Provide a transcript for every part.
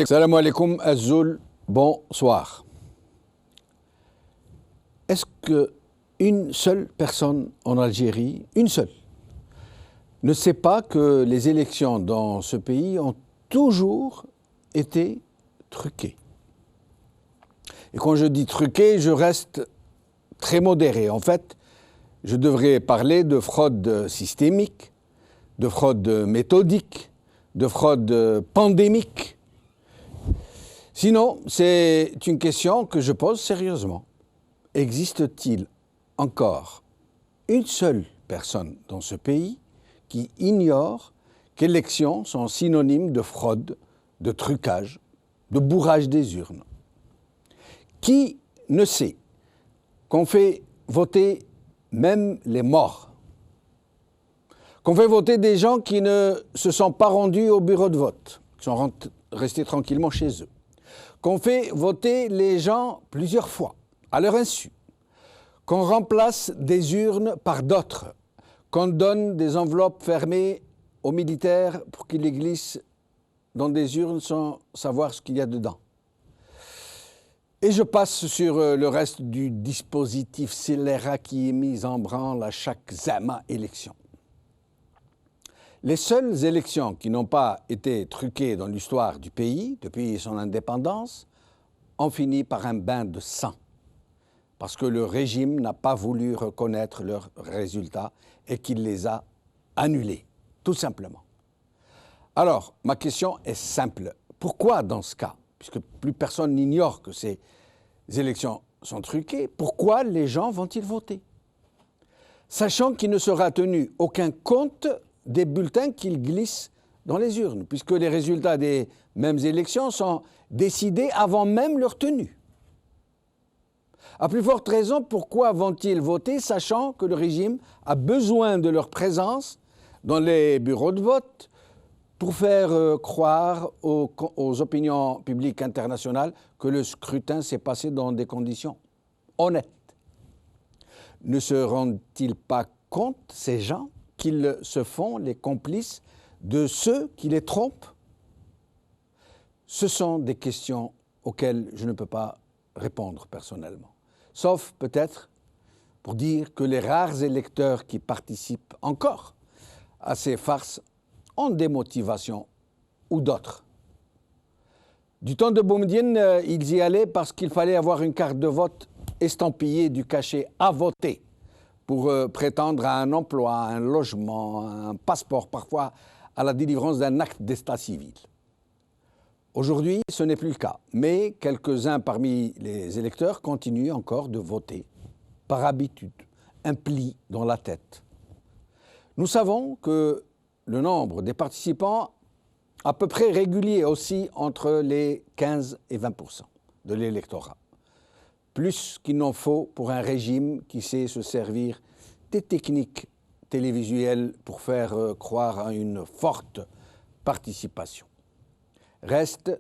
Salam alaikum Azul, bonsoir. Est-ce qu'une seule personne en Algérie, une seule, ne sait pas que les élections dans ce pays ont toujours été truquées? Et quand je dis truquées, je reste très modéré. En fait, je devrais parler de fraude systémique, de fraude méthodique, de fraude pandémique. Sinon, c'est une question que je pose sérieusement. Existe-t-il encore une seule personne dans ce pays qui ignore qu'élections sont synonymes de fraude, de trucage, de bourrage des urnes? Qui ne sait qu'on fait voter même les morts, qu'on fait voter des gens qui ne se sont pas rendus au bureau de vote, qui sont restés tranquillement chez eux, qu'on fait voter les gens plusieurs fois, à leur insu, qu'on remplace des urnes par d'autres, qu'on donne des enveloppes fermées aux militaires pour qu'ils les glissent dans des urnes sans savoir ce qu'il y a dedans. Et je passe sur le reste du dispositif scélérat qui est mis en branle à chaque zama élection. Les seules élections qui n'ont pas été truquées dans l'histoire du pays depuis son indépendance ont fini par un bain de sang, parce que le régime n'a pas voulu reconnaître leurs résultats et qu'il les a annulés, tout simplement. Alors, ma question est simple. Pourquoi dans ce cas, puisque plus personne n'ignore que ces élections sont truquées, pourquoi les gens vont-ils voter, sachant qu'il ne sera tenu aucun compte des bulletins qu'ils glissent dans les urnes, puisque les résultats des mêmes élections sont décidés avant même leur tenue? À plus forte raison, pourquoi vont-ils voter, sachant que le régime a besoin de leur présence dans les bureaux de vote pour faire croire aux opinions publiques internationales que le scrutin s'est passé dans des conditions honnêtes? Ne se rendent-ils pas compte, ces gens, qu'ils se font les complices de ceux qui les trompent? Ce sont des questions auxquelles je ne peux pas répondre personnellement, sauf peut-être pour dire que les rares électeurs qui participent encore à ces farces ont des motivations ou d'autres. Du temps de Boumedienne, ils y allaient parce qu'il fallait avoir une carte de vote estampillée du cachet à voter pour prétendre à un emploi, à un logement, à un passeport, parfois à la délivrance d'un acte d'état civil. Aujourd'hui, ce n'est plus le cas, mais quelques-uns parmi les électeurs continuent encore de voter par habitude, un pli dans la tête. Nous savons que le nombre des participants à peu près régulier aussi entre les 15 et 20% de l'électorat. Plus qu'il n'en faut pour un régime qui sait se servir des techniques télévisuelles pour faire croire à une forte participation. Reste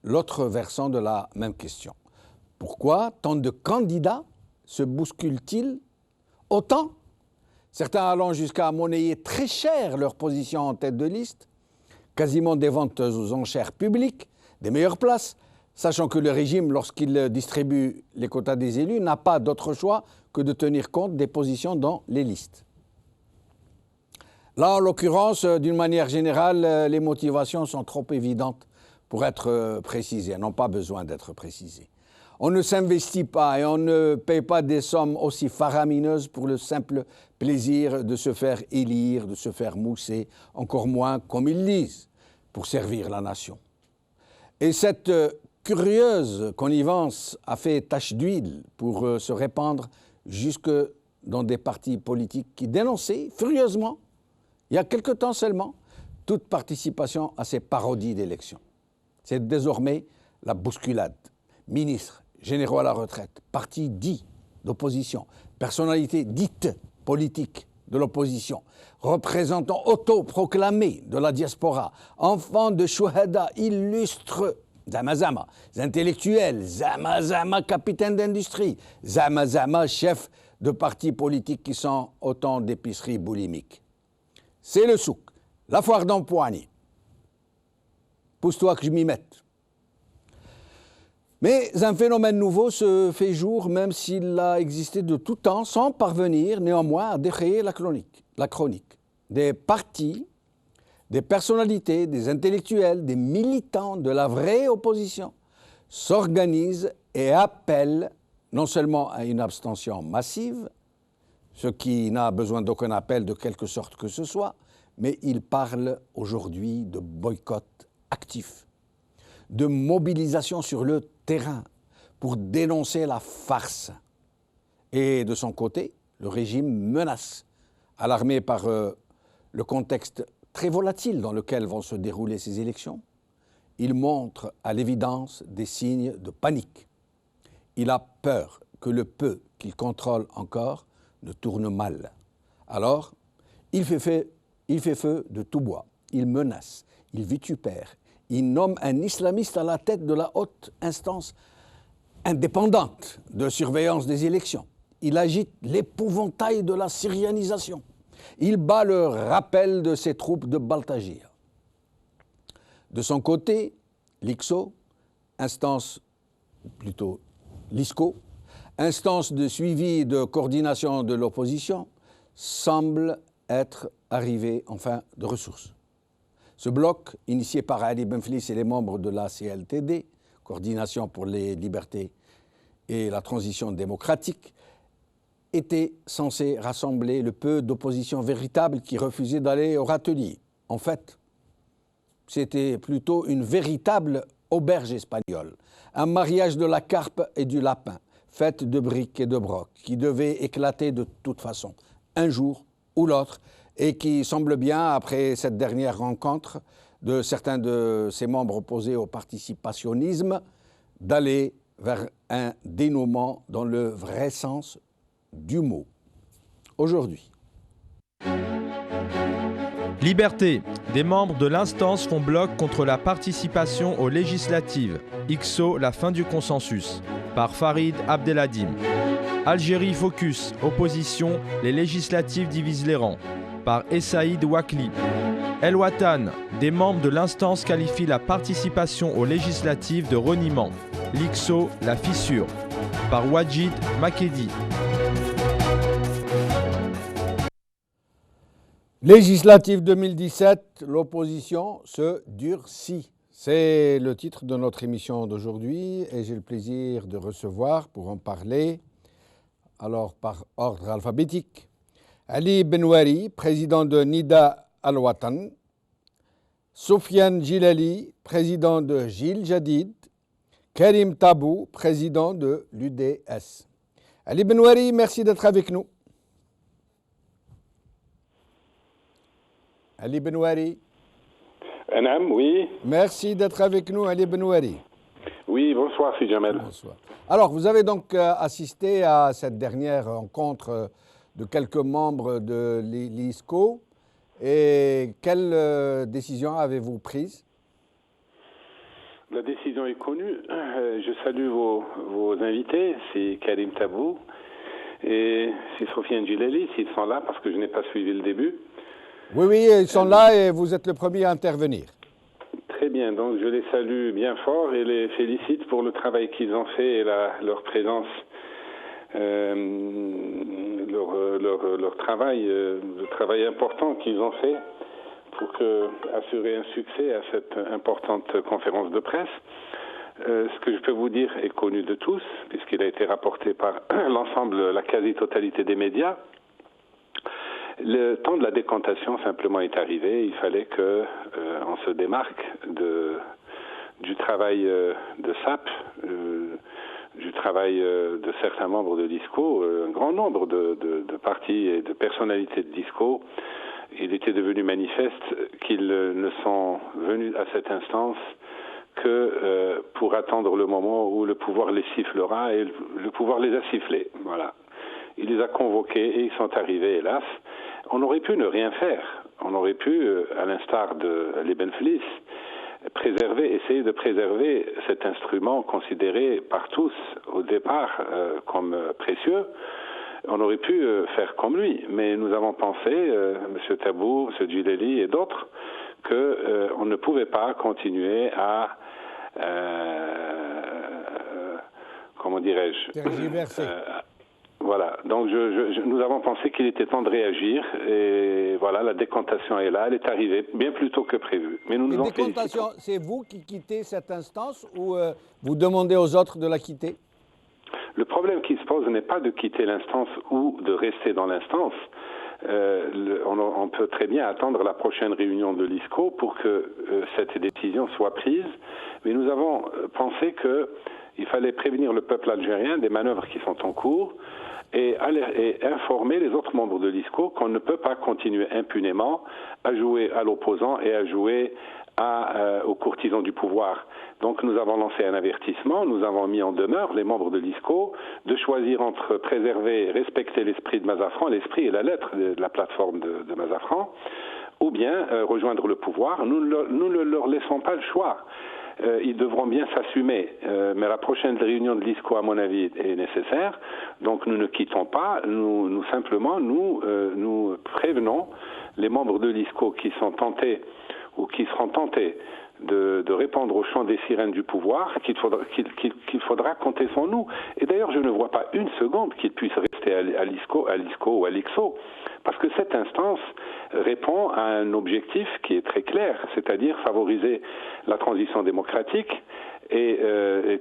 l'autre versant de la même question. Pourquoi tant de candidats se bousculent-ils autant, certains allant jusqu'à monnayer très cher leur position en tête de liste, quasiment des ventes aux enchères publiques, des meilleures places, sachant que le régime, lorsqu'il distribue les quotas des élus, n'a pas d'autre choix que de tenir compte des positions dans les listes. Là, en l'occurrence, d'une manière générale, les motivations sont trop évidentes pour être précisées, elles n'ont pas besoin d'être précisées. On ne s'investit pas et on ne paye pas des sommes aussi faramineuses pour le simple plaisir de se faire élire, de se faire mousser, encore moins, comme ils disent, pour servir la nation. Et cette curieuse connivence a fait tache d'huile pour se répandre jusque dans des partis politiques qui dénonçaient furieusement, il y a quelque temps seulement, toute participation à ces parodies d'élections. C'est désormais la bousculade. Ministres, généraux à la retraite, partis dits d'opposition, personnalités dites politiques de l'opposition, représentants autoproclamés de la diaspora, enfants de chouhada illustres, Zamazama, intellectuels, Zamazama, capitaines d'industrie, Zamazama, chefs de partis politiques qui sont autant d'épiceries boulimiques. C'est le souk, la foire d'empoigne. Pousse-toi que je m'y mette. Mais un phénomène nouveau se fait jour, même s'il a existé de tout temps, sans parvenir néanmoins à dérayer la chronique. Des partis, des personnalités, des intellectuels, des militants de la vraie opposition s'organisent et appellent non seulement à une abstention massive, ce qui n'a besoin d'aucun appel de quelque sorte que ce soit, mais ils parlent aujourd'hui de boycott actif, de mobilisation sur le terrain pour dénoncer la farce. Et de son côté, le régime menace, alarmé par le contexte très volatile dans lequel vont se dérouler ces élections. Il montre à l'évidence des signes de panique. Il a peur que le peu qu'il contrôle encore ne tourne mal. Alors, il fait feu de tout bois, il menace, il vitupère, il nomme un islamiste à la tête de la haute instance indépendante de surveillance des élections. Il agite l'épouvantail de la syrianisation. Il bat le rappel de ses troupes de Baltagir. De son côté, l'ICSO, l'ISCO, instance de suivi et de coordination de l'opposition, semble être arrivé en fin de ressources. Ce bloc, initié par Ali Benflis et les membres de la CLTD, Coordination pour les libertés et la transition démocratique, était censé rassembler le peu d'opposition véritable qui refusait d'aller au râtelier. En fait, c'était plutôt une véritable auberge espagnole, un mariage de la carpe et du lapin, faite de briques et de broc, qui devait éclater de toute façon, un jour ou l'autre, et qui semble bien, après cette dernière rencontre de certains de ses membres opposés au participationnisme, d'aller vers un dénouement dans le vrai sens du mot. Aujourd'hui. Liberté. Des membres de l'instance font bloc contre la participation aux législatives. ICSO, la fin du consensus. Par Farid Abdeladim. Algérie Focus. Opposition, les législatives divisent les rangs. Par Essaïd Ouakli. El Watan. Des membres de l'instance qualifient la participation aux législatives de reniement. L'ICSO, la fissure. Par Wajid Makedi. Législative 2017, l'opposition se durcit. C'est le titre de notre émission d'aujourd'hui et j'ai le plaisir de recevoir pour en parler, alors par ordre alphabétique, Ali Benouari, président de Nida Al-Watan, Soufiane Djilali, président de Jil Jadid, Karim Tabou, président de l'UDS. Ali Benouari, merci d'être avec nous. Ali Benouari. Anam, oui. Merci d'être avec nous, Ali Benouari. Oui, bonsoir, Sidi Jamel. Bonsoir. Alors, vous avez donc assisté à cette dernière rencontre de quelques membres de l'ISCO. Et quelle décision avez-vous prise? La décision est connue. Je salue vos invités, c'est Karim Tabou et c'est Soufiane Djilali, s'ils sont là, parce que je n'ai pas suivi le début. Oui, ils sont là et vous êtes le premier à intervenir. Très bien, donc je les salue bien fort et les félicite pour le travail qu'ils ont fait et leur présence, leur travail, le travail important qu'ils ont fait pour assurer un succès à cette importante conférence de presse. Ce que je peux vous dire est connu de tous, puisqu'il a été rapporté par l'ensemble, la quasi-totalité des médias. Le temps de la décantation simplement est arrivé. Il fallait on se démarque du travail de SAP, du travail de certains membres de l'ISCO, un grand nombre de partis et de personnalités de l'ISCO. Il était devenu manifeste qu'ils ne sont venus à cette instance que pour attendre le moment où le pouvoir les sifflera, et le pouvoir les a sifflés. Voilà. Il les a convoqués et ils sont arrivés, hélas. On aurait pu ne rien faire. On aurait pu, à l'instar de Ali Benflis, essayer de préserver cet instrument considéré par tous au départ comme précieux. On aurait pu faire comme lui, mais nous avons pensé, M. Tabou, M. Djilali et d'autres, qu'on ne pouvait pas continuer à comment dirais-je, tergiversé. Voilà, donc nous avons pensé qu'il était temps de réagir et voilà, la décantation est là, elle est arrivée bien plus tôt que prévu. Mais nous nous en félicitons. C'est vous qui quittez cette instance ou vous demandez aux autres de la quitter? Le problème qui se pose n'est pas de quitter l'instance ou de rester dans l'instance. On peut très bien attendre la prochaine réunion de l'ISCO pour que cette décision soit prise, mais nous avons pensé qu'il fallait prévenir le peuple algérien des manœuvres qui sont en cours et informer les autres membres de l'ISCO qu'on ne peut pas continuer impunément à jouer à l'opposant et à jouer aux courtisans du pouvoir. Donc nous avons lancé un avertissement, nous avons mis en demeure les membres de l'ISCO de choisir entre préserver et respecter l'esprit de Mazafran, l'esprit et la lettre de la plateforme de Mazafran, ou bien rejoindre le pouvoir. Nous ne leur laissons pas le choix. Ils devront bien s'assumer, mais la prochaine réunion de l'ISCO, à mon avis, est nécessaire. Donc nous ne quittons pas, nous prévenons les membres de l'ISCO qui sont tentés ou qui seront tentés de répondre au chant des sirènes du pouvoir, qu'il faudra compter sur nous. Et d'ailleurs, je ne vois pas une seconde qu'ils puissent rester à l'ISCO ou à l'IXO, parce que cette instance répond à un objectif qui est très clair, c'est-à-dire favoriser la transition démocratique, et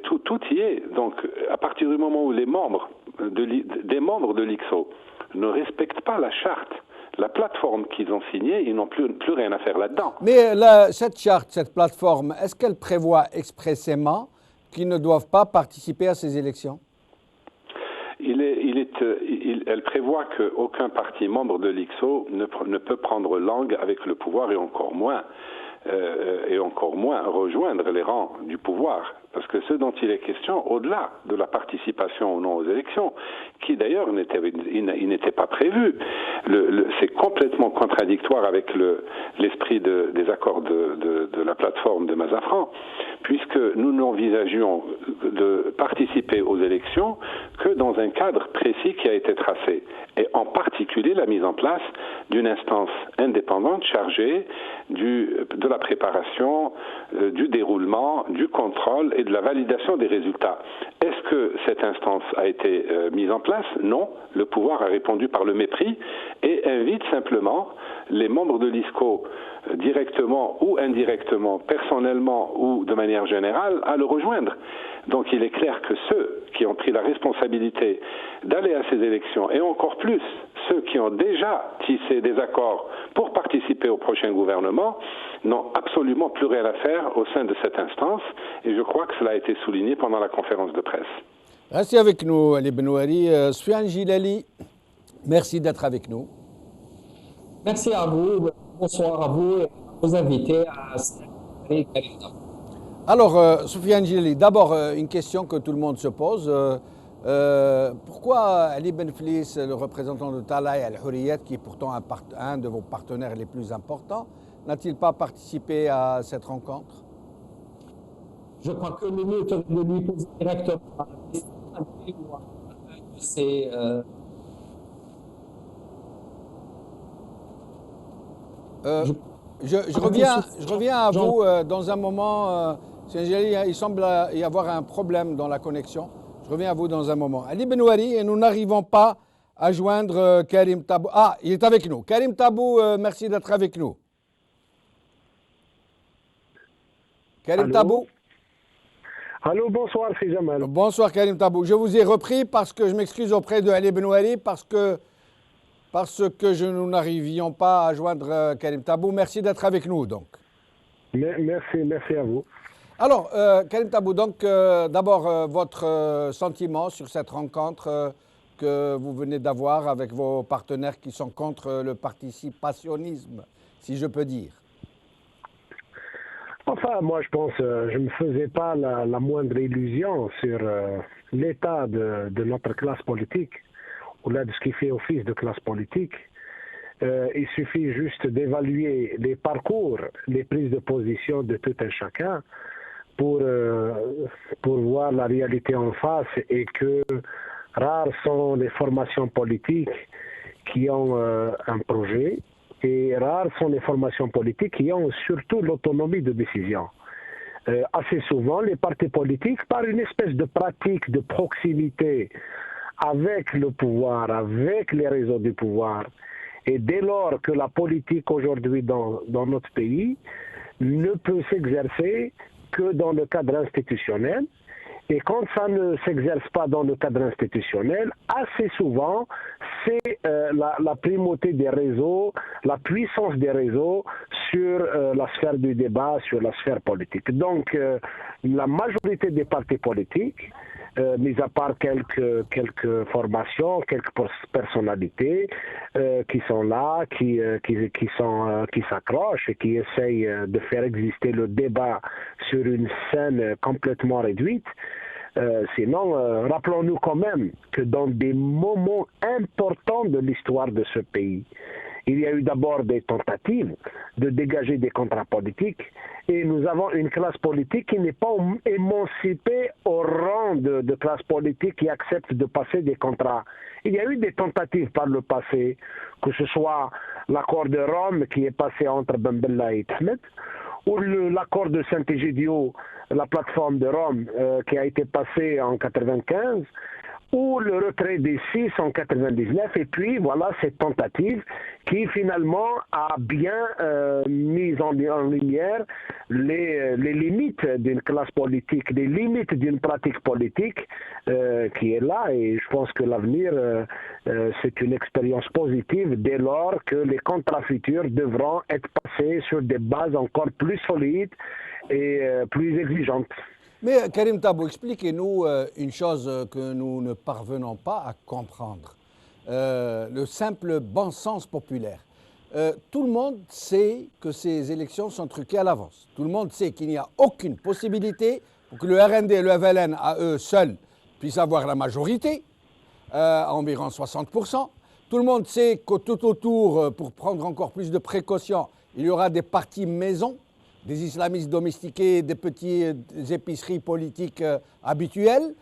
tout y est. Donc, à partir du moment où des membres de l'IXO ne respectent pas la charte, la plateforme qu'ils ont signée, ils n'ont plus rien à faire là-dedans. Mais cette charte, cette plateforme, est-ce qu'elle prévoit expressément qu'ils ne doivent pas participer à ces élections? Elle prévoit qu'aucun parti membre de l'IXO ne peut prendre langue avec le pouvoir et encore moins rejoindre les rangs du pouvoir. Parce que ce dont il est question, au-delà de la participation ou non aux élections, qui d'ailleurs n'était pas prévu, c'est complètement contradictoire avec l'esprit des accords de la plateforme de Mazafran, puisque nous n'envisagions de participer aux élections que dans un cadre précis qui a été tracé, et en particulier la mise en place d'une instance indépendante chargée de la préparation, du déroulement, du contrôle et de la validation des résultats. Est-ce que cette instance a été mise en place? Non. Le pouvoir a répondu par le mépris et invite simplement les membres de l'ISCO directement ou indirectement, personnellement ou de manière générale, à le rejoindre. Donc il est clair que ceux qui ont pris la responsabilité d'aller à ces élections, et encore plus ceux qui ont déjà tissé des accords pour participer au prochain gouvernement, n'ont absolument plus rien à faire au sein de cette instance, et je crois que cela a été souligné pendant la conférence de presse. Restez avec nous, Ali Benouari. Soufiane Gilali, merci d'être avec nous. Merci à vous. Bonsoir à vous et à vos invités. Alors, Soufiane Gilali, d'abord, une question que tout le monde se pose. Pourquoi Ali Benflis, le représentant de Talay Al-Hurriyat, qui est pourtant un de vos partenaires les plus importants, n'a-t-il pas participé à cette rencontre? Je crois que le mieux est de lui poser directement la question. C'est je reviens à vous dans un moment. Il semble y avoir un problème dans la connexion. Je reviens à vous dans un moment. Ali Benouari, et nous n'arrivons pas à joindre Karim Tabou. Ah, il est avec nous. Karim Tabou, merci d'être avec nous. Karim Allô? Tabou. Allô, bonsoir, c'est Jamal. Bonsoir Karim Tabou. Je vous ai repris parce que je m'excuse auprès de Ali Benouari parce que nous n'arrivions pas à joindre Karim Tabou. Merci d'être avec nous donc. Merci à vous. Alors, Karim Tabou, donc d'abord votre sentiment sur cette rencontre que vous venez d'avoir avec vos partenaires qui sont contre le participationnisme, si je peux dire. Enfin, moi, je pense, je ne me faisais pas la moindre illusion sur l'état de notre classe politique, ou là de ce qui fait office de classe politique. Il suffit juste d'évaluer les parcours, les prises de position de tout un chacun pour voir la réalité en face, et que rares sont les formations politiques qui ont un projet, et rares sont les formations politiques qui ont surtout l'autonomie de décision. assez souvent, les partis politiques, par une espèce de pratique de proximité avec le pouvoir, avec les réseaux du pouvoir, et dès lors que la politique aujourd'hui dans notre pays ne peut s'exercer que dans le cadre institutionnel, et quand ça ne s'exerce pas dans le cadre institutionnel, assez souvent, c'est la primauté des réseaux, la puissance des réseaux sur la sphère du débat, sur la sphère politique. Donc, la majorité des partis politiques, mis à part quelques formations, quelques personnalités qui sont là, qui s'accrochent et qui essayent de faire exister le débat sur une scène complètement réduite. Sinon, rappelons-nous quand même que dans des moments importants de l'histoire de ce pays, il y a eu d'abord des tentatives de dégager des contrats politiques et nous avons une classe politique qui n'est pas émancipée au rang de classe politique qui accepte de passer des contrats. Il y a eu des tentatives par le passé, que ce soit l'accord de Rome qui est passé entre Ben Bella et Ahmed, ou l'accord de Saint-Egidio, la plateforme de Rome qui a été passé en 1995, ou le retrait des 6 en 1999, et puis voilà cette tentative qui finalement a bien mis en lumière les limites d'une classe politique, les limites d'une pratique politique qui est là, et je pense que l'avenir c'est une expérience positive dès lors que les contrats futurs devront être passés sur des bases encore plus solides et plus exigeantes. Mais Karim Tabou, expliquez-nous une chose que nous ne parvenons pas à comprendre. Le simple bon sens populaire. Tout le monde sait que ces élections sont truquées à l'avance. Tout le monde sait qu'il n'y a aucune possibilité pour que le RND et le FLN, à eux seuls, puissent avoir la majorité, à environ 60%. Tout le monde sait que tout autour, pour prendre encore plus de précautions, il y aura des partis maison, des islamistes domestiqués, des petites épiceries politiques habituelles,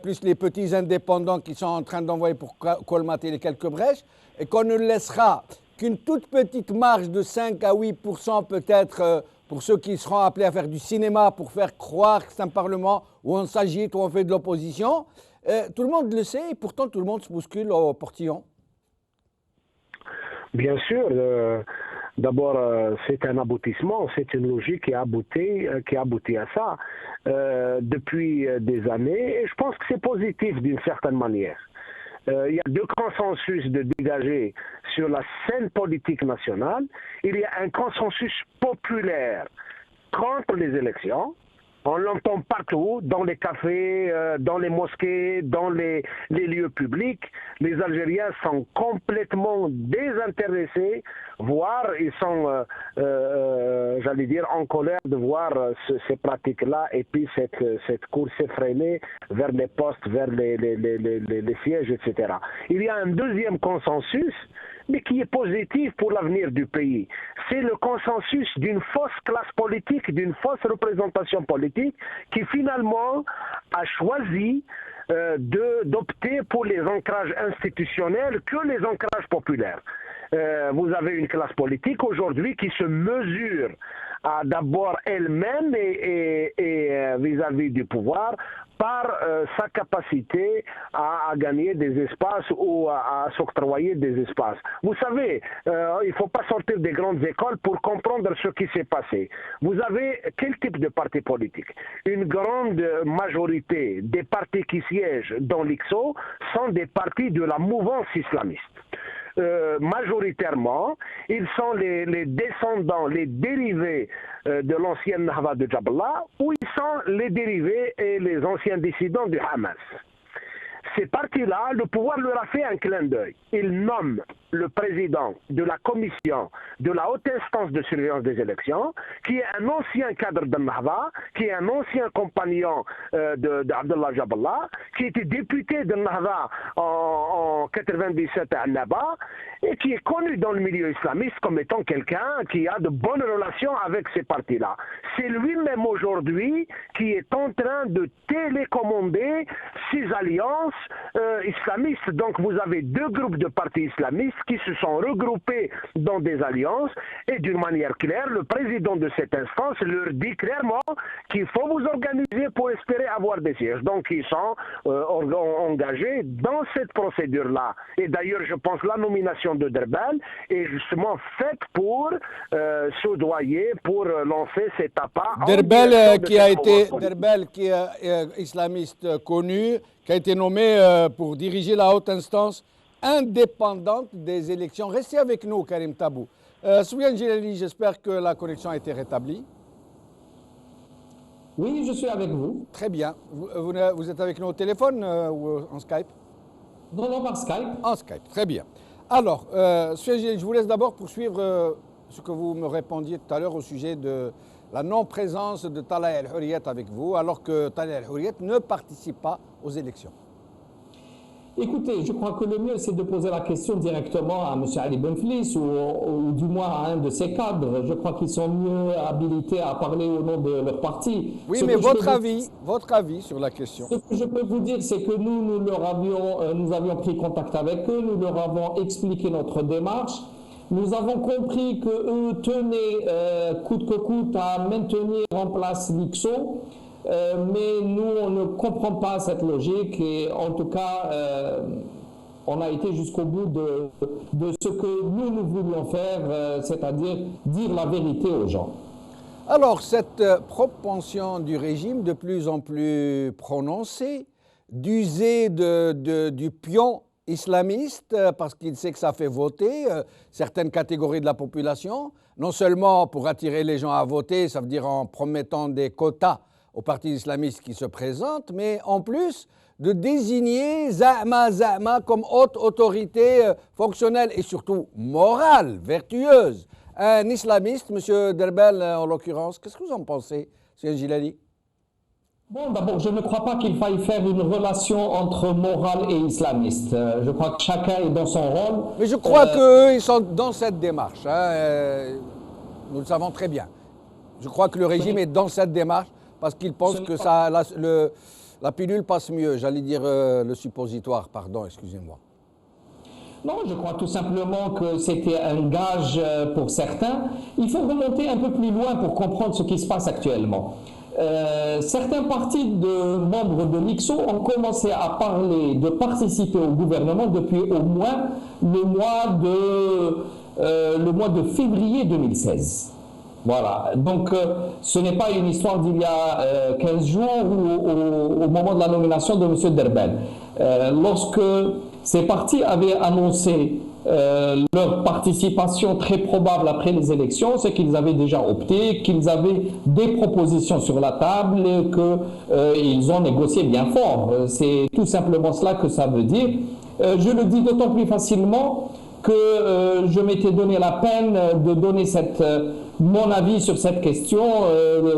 plus les petits indépendants qui sont en train d'envoyer pour colmater les quelques brèches, et qu'on ne laissera qu'une toute petite marge de 5 à 8% peut-être pour ceux qui seront appelés à faire du cinéma pour faire croire que c'est un parlement où on s'agite, où on fait de l'opposition. Tout le monde le sait et pourtant tout le monde se bouscule au portillon. Bien sûr. D'abord, c'est un aboutissement, c'est une logique qui a abouti à ça depuis des années. Et je pense que c'est positif d'une certaine manière. Il y a deux consensus de dégager sur la scène politique nationale. Il y a un consensus populaire contre les élections. On l'entend partout, dans les cafés, dans les mosquées, dans les lieux publics. Les Algériens sont complètement désintéressés, voire ils sont, j'allais dire, en colère de voir ces pratiques-là et puis cette course effrénée vers les postes, vers les sièges, etc. Il y a un deuxième consensus, mais qui est positif pour l'avenir du pays. C'est le consensus d'une fausse classe politique, d'une fausse représentation politique, qui finalement a choisi d'opter pour les ancrages institutionnels que les ancrages populaires. Vous avez une classe politique aujourd'hui qui se mesure d'abord elle-même et vis-à-vis du pouvoir par sa capacité à gagner des espaces ou à s'octroyer des espaces. Vous savez, il ne faut pas sortir des grandes écoles pour comprendre ce qui s'est passé. Vous avez quel type de parti politique? Une grande majorité des partis qui siègent dans l'IXO sont des partis de la mouvance islamiste. Majoritairement, ils sont les descendants, les dérivés de l'ancienne Nahda de Jabla, ou ils sont les dérivés et les anciens dissidents du Hamas. Ces partis-là, le pouvoir leur a fait un clin d'œil. Ils nomment le président de la commission de la haute instance de surveillance des élections, qui est un ancien cadre de Nahda, qui est un ancien compagnon d'Abdullah Jabla, qui était député de Nahda en 97 à Annaba, et qui est connu dans le milieu islamiste comme étant quelqu'un qui a de bonnes relations avec ces partis-là. C'est lui-même aujourd'hui qui est en train de télécommander ces alliances islamistes. Donc vous avez deux groupes de partis islamistes qui se sont regroupés dans des alliances et d'une manière claire, le président de cette instance leur dit clairement qu'il faut vous organiser pour espérer avoir des sièges. Donc ils sont engagés dans cette procédure-là. Et d'ailleurs, je pense que la nomination de Derbel est justement faite pour soudoyer, pour lancer cet appât. Derbel, qui est islamiste connu, qui a été nommé pour diriger la haute instance indépendante des élections. Restez avec nous, Karim Tabou. Soufiane Djilali, j'espère que la connexion a été rétablie. Oui, je suis avec vous. Très bien. Vous êtes avec nous au téléphone ou en Skype? Non, par Skype. En Skype, très bien. Alors, Soufiane Djilali, je vous laisse d'abord poursuivre ce que vous me répondiez tout à l'heure au sujet de la non-présence de Talal El-Houriyat avec vous, alors que Talal El-Houriyat ne participe pas aux élections. Écoutez, je crois que le mieux, c'est de poser la question directement à M. Ali Benflis ou du moins à un de ses cadres. Je crois qu'ils sont mieux habilités à parler au nom de leur parti. Oui, mais votre avis sur la question. Ce que je peux vous dire, c'est que nous avions pris contact avec eux, nous leur avons expliqué notre démarche. Nous avons compris qu'eux tenaient coûte que coûte à maintenir en place l'IXO. Mais nous, on ne comprend pas cette logique et en tout cas, on a été jusqu'au bout de ce que nous voulions faire, c'est-à-dire dire la vérité aux gens. Alors, cette propension du régime de plus en plus prononcée d'user du pion islamiste parce qu'il sait que ça fait voter certaines catégories de la population, non seulement pour attirer les gens à voter, ça veut dire en promettant des quotas aux partis islamistes qui se présentent, mais en plus de désigner Za'ma comme haute autorité fonctionnelle et surtout morale, vertueuse. Un islamiste, M. Derbel en l'occurrence, qu'est-ce que vous en pensez, M. Djilali? Bon, d'abord, je ne crois pas qu'il faille faire une relation entre morale et islamiste. Je crois que chacun est dans son rôle. Mais je crois qu'eux, ils sont dans cette démarche. Nous le savons très bien. Je crois que le régime est dans cette démarche parce qu'il pense que la pilule passe mieux, j'allais dire le suppositoire, pardon, excusez-moi. Non, je crois tout simplement que c'était un gage pour certains. Il faut remonter un peu plus loin pour comprendre ce qui se passe actuellement. Certains partis de membres de l'IXO ont commencé à parler de participer au gouvernement depuis au moins le mois de février 2016. Voilà, donc ce n'est pas une histoire d'il y a 15 jours ou au moment de la nomination de M. Derbel. Lorsque ces partis avaient annoncé leur participation très probable après les élections, c'est qu'ils avaient déjà opté, qu'ils avaient des propositions sur la table et qu'ils ont négocié bien fort. C'est tout simplement cela que ça veut dire. Je le dis d'autant plus facilement que je m'étais donné la peine de donner mon avis sur cette question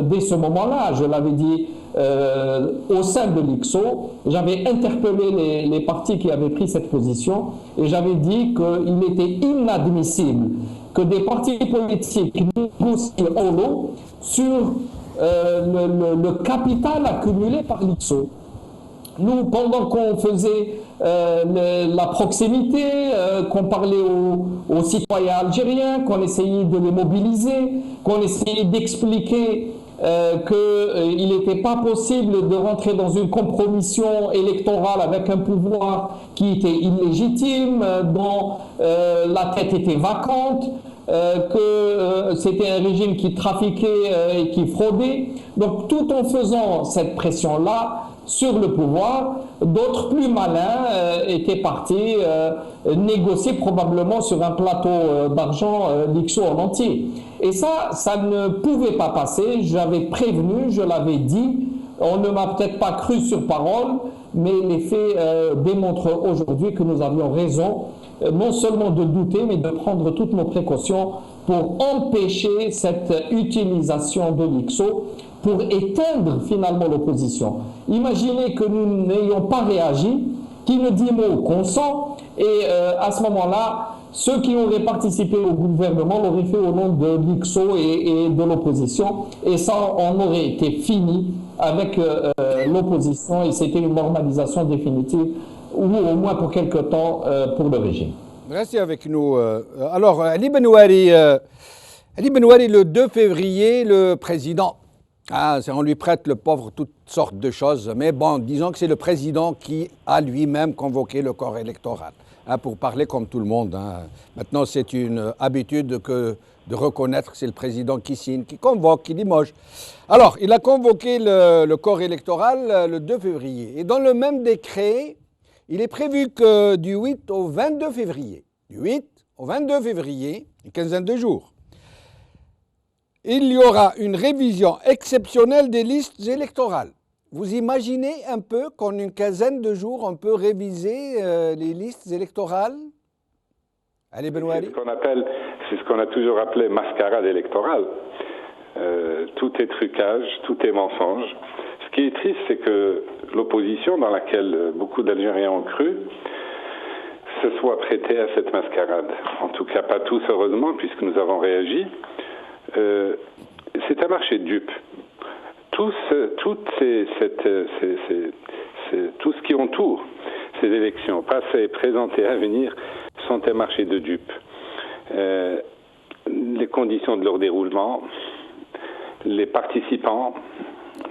dès ce moment-là. Je l'avais dit au sein de l'IXO, j'avais interpellé les partis qui avaient pris cette position et j'avais dit qu'il était inadmissible que des partis politiques négocient en lot sur le capital accumulé par l'IXO. Nous, pendant qu'on faisait la proximité, qu'on parlait aux citoyens algériens, qu'on essayait de les mobiliser, qu'on essayait d'expliquer qu'il n'était pas possible de rentrer dans une compromission électorale avec un pouvoir qui était illégitime, dont la tête était vacante, que c'était un régime qui trafiquait et qui fraudait. Donc tout en faisant cette pression-là sur le pouvoir, d'autres plus malins étaient partis négocier probablement sur un plateau d'argent l'IXO en entier. Et ça ne pouvait pas passer. J'avais prévenu, je l'avais dit. On ne m'a peut-être pas cru sur parole, mais les faits démontrent aujourd'hui que nous avions raison, non seulement de douter, mais de prendre toutes nos précautions pour empêcher cette utilisation de l'IXO pour éteindre finalement l'opposition. Imaginez que nous n'ayons pas réagi, qui ne dit mot consent, et à ce moment-là, ceux qui auraient participé au gouvernement l'auraient fait au nom de l'IXO et de l'opposition, et ça en aurait été fini avec l'opposition, et c'était une normalisation définitive, ou au moins pour quelque temps pour le régime. Restez avec nous. Alors, Ali Benouari, le 2 février, le président, on lui prête le pauvre toutes sortes de choses, mais bon, disons que c'est le président qui a lui-même convoqué le corps électoral, pour parler comme tout le monde. Maintenant, c'est une habitude de reconnaître que c'est le président qui signe, qui convoque, qui limoge. Alors, il a convoqué le corps électoral le 2 février. Et dans le même décret, il est prévu que du 8 au 22 février, une quinzaine de jours, il y aura une révision exceptionnelle des listes électorales. Vous imaginez un peu qu'en une quinzaine de jours, on peut réviser les listes électorales? Allez, Benouari. C'est ce qu'on a toujours appelé mascarade électorale. Tout est trucage, tout est mensonge. Ce qui est triste, c'est que l'opposition, dans laquelle beaucoup d'Algériens ont cru, se soit prêtée à cette mascarade. En tout cas, pas tous, heureusement, puisque nous avons réagi. C'est un marché de dupes. Tout ce qui entoure ces élections, passées, présentées, à venir, sont un marché de dupes. Les conditions de leur déroulement, les participants.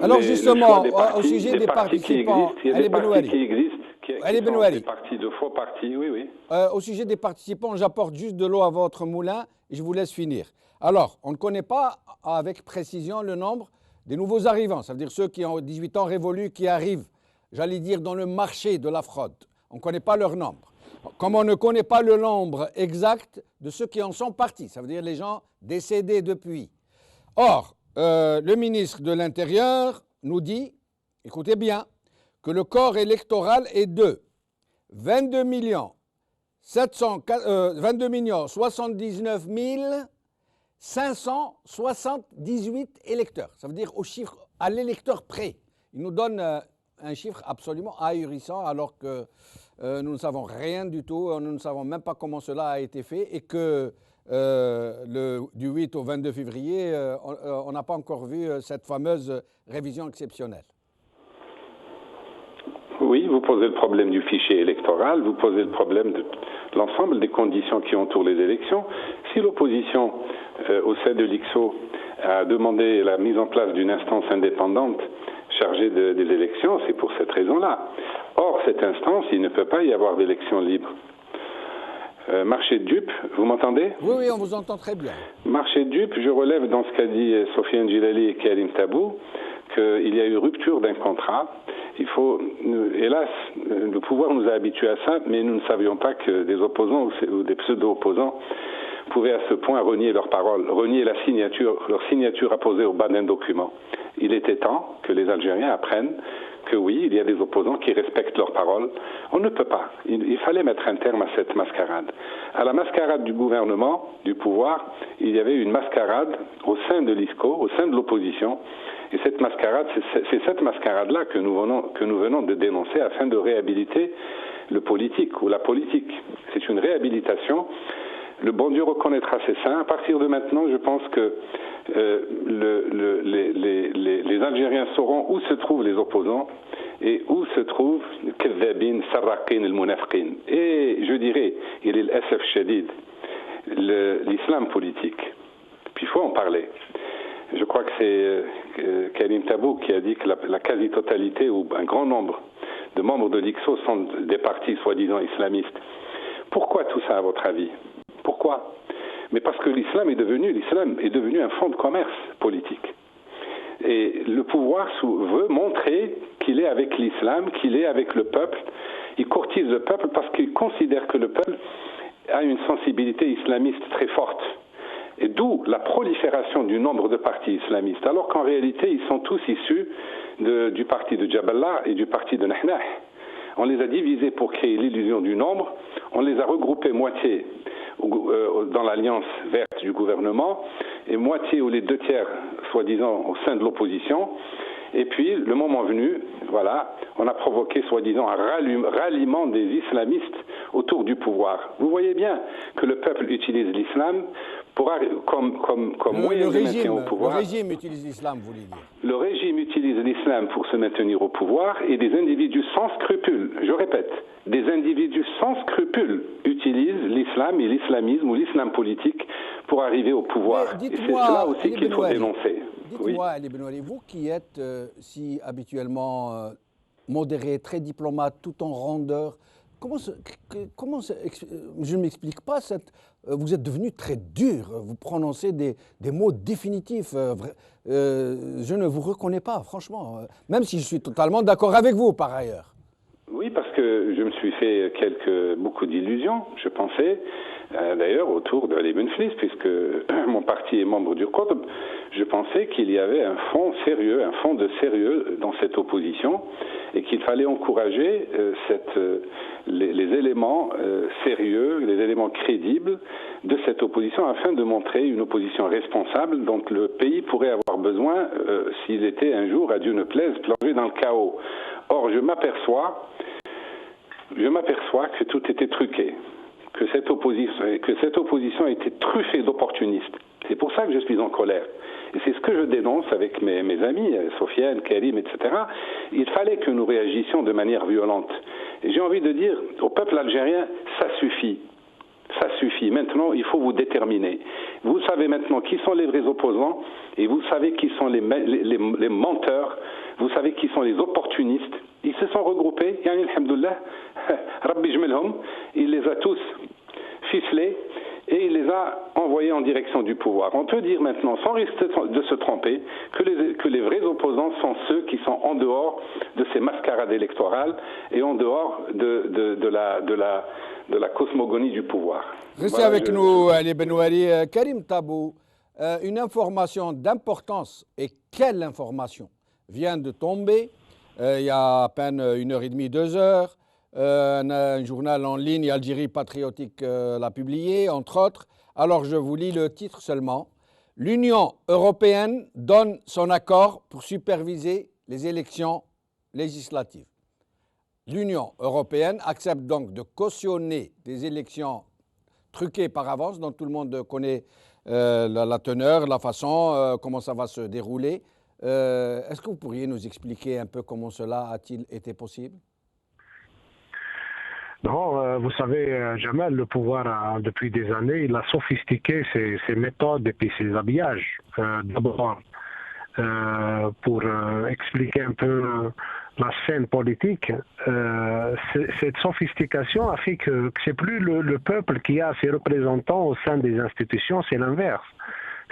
Alors justement, au sujet des participants, il y a des partis qui existent, qui sont des partis de faux partis, oui. Au sujet des participants, j'apporte juste de l'eau à votre moulin et je vous laisse finir. Alors, on ne connaît pas avec précision le nombre des nouveaux arrivants, ça veut dire ceux qui ont 18 ans révolus, qui arrivent, j'allais dire, dans le marché de la fraude. On ne connaît pas leur nombre. Comme on ne connaît pas le nombre exact de ceux qui en sont partis, ça veut dire les gens décédés depuis. Or, le ministre de l'Intérieur nous dit, écoutez bien, que le corps électoral est de 22 79 578 électeurs. Ça veut dire au chiffre, à l'électeur près. Il nous donne un chiffre absolument ahurissant alors que nous ne savons rien du tout, nous ne savons même pas comment cela a été fait et que du 8 au 22 février, on n'a pas encore vu cette fameuse révision exceptionnelle. Oui, vous posez le problème du fichier électoral, vous posez le problème de l'ensemble des conditions qui entourent les élections. Si l'opposition, au sein de l'ICSO, a demandé la mise en place d'une instance indépendante chargée des élections, c'est pour cette raison-là. Or, cette instance, il ne peut pas y avoir d'élections libres. Marché de dupes, vous m'entendez? Oui, on vous entend très bien. Marché de dupes, je relève dans ce qu'a dit Sofiane Djilali et Karim Tabou qu'il y a eu rupture d'un contrat. Hélas, le pouvoir nous a habitués à ça, mais nous ne savions pas que des opposants ou des pseudo-opposants pouvaient à ce point renier leurs paroles, renier leur signature apposée au bas d'un document. Il était temps que les Algériens apprennent que oui, il y a des opposants qui respectent leurs paroles. On ne peut pas. Il fallait mettre un terme à cette mascarade. À la mascarade du gouvernement, du pouvoir, il y avait une mascarade au sein de l'ISCO, au sein de l'opposition. Et cette mascarade, c'est cette mascarade-là que nous venons de dénoncer afin de réhabiliter le politique ou la politique. C'est une réhabilitation. Le bon Dieu reconnaîtra ses saints. À partir de maintenant, je pense que les Algériens sauront où se trouvent les opposants et où se trouvent et je dirais, il est l'SF Shadid, l'islam politique. Puis il faut en parler. Je crois que c'est Karim Tabou qui a dit que la quasi-totalité ou un grand nombre de membres de l'ICSO sont des partis soi-disant islamistes. Pourquoi tout ça, à votre avis? Pourquoi? Mais parce que l'islam est devenu un fonds de commerce politique. Et le pouvoir veut montrer qu'il est avec l'islam, qu'il est avec le peuple. Il courtise le peuple parce qu'il considère que le peuple a une sensibilité islamiste très forte. Et d'où la prolifération du nombre de partis islamistes, alors qu'en réalité, ils sont tous issus du parti de Jaballah et du parti de Nahnah. On les a divisés pour créer l'illusion du nombre, on les a regroupés moitié dans l'alliance verte du gouvernement et moitié ou les 2/3, soi-disant, au sein de l'opposition. Et puis, le moment venu, voilà, on a provoqué, soi-disant, un ralliement des islamistes autour du pouvoir. Vous voyez bien que le peuple utilise l'islam comme moyen de maintien au pouvoir. Le régime utilise l'islam, vous voulez dire? Le régime utilise l'islam pour se maintenir au pouvoir et des individus sans scrupules, je répète, des individus sans scrupules utilisent l'islam et l'islamisme ou l'islam politique pour arriver au pouvoir. Et c'est cela aussi qu'il faut dénoncer. Dites-moi, Ali Benouali, vous qui êtes si habituellement modéré, très diplomate, tout en rondeur, je ne m'explique pas, vous êtes devenu très dur, vous prononcez des mots définitifs. Je ne vous reconnais pas, franchement, même si je suis totalement d'accord avec vous, par ailleurs. Oui, parce que je me suis fait beaucoup d'illusions, je pensais, d'ailleurs, autour de Ali Benflis, puisque mon parti est membre du Qutb, je pensais qu'il y avait un fond sérieux, un fond de sérieux dans cette opposition, et qu'il fallait encourager les éléments sérieux, les éléments crédibles de cette opposition, afin de montrer une opposition responsable dont le pays pourrait avoir besoin s'il était un jour, à Dieu ne plaise, plongé dans le chaos. Or, je m'aperçois que tout était truqué, que cette opposition était truffée d'opportunistes. C'est pour ça que je suis en colère. Et c'est ce que je dénonce avec mes amis, Sofiane, Karim, etc. Il fallait que nous réagissions de manière violente. Et j'ai envie de dire au peuple algérien, ça suffit. Ça suffit. Maintenant, il faut vous déterminer. Vous savez maintenant qui sont les vrais opposants et vous savez qui sont les menteurs. Vous savez qui sont les opportunistes. Ils se sont regroupés. Yani, alhamdoulilah, Rabbi jmelhum, il les a tous ficelés et il les a envoyés en direction du pouvoir. On peut dire maintenant, sans risque de se tromper, que les vrais opposants sont ceux qui sont en dehors de ces mascarades électorales et en dehors de la cosmogonie du pouvoir. Restez avec nous, Ali Benouali. Karim Tabou, une information d'importance, et quelle information, vient de tomber il y a à peine 1h30, 2 heures. Un journal en ligne, Algérie Patriotique, l'a publié, entre autres. Alors je vous lis le titre seulement. L'Union européenne donne son accord pour superviser les élections législatives. L'Union européenne accepte donc de cautionner des élections truquées par avance, dont tout le monde connaît la teneur, la façon, comment ça va se dérouler. Est-ce que vous pourriez nous expliquer un peu comment cela a-t-il été possible ? Non, vous savez, Jamal, le pouvoir, depuis des années, il a sophistiqué ses méthodes et puis ses habillages. D'abord, pour expliquer un peu la scène politique, cette sophistication a fait que c'est plus le peuple qui a ses représentants au sein des institutions, c'est l'inverse.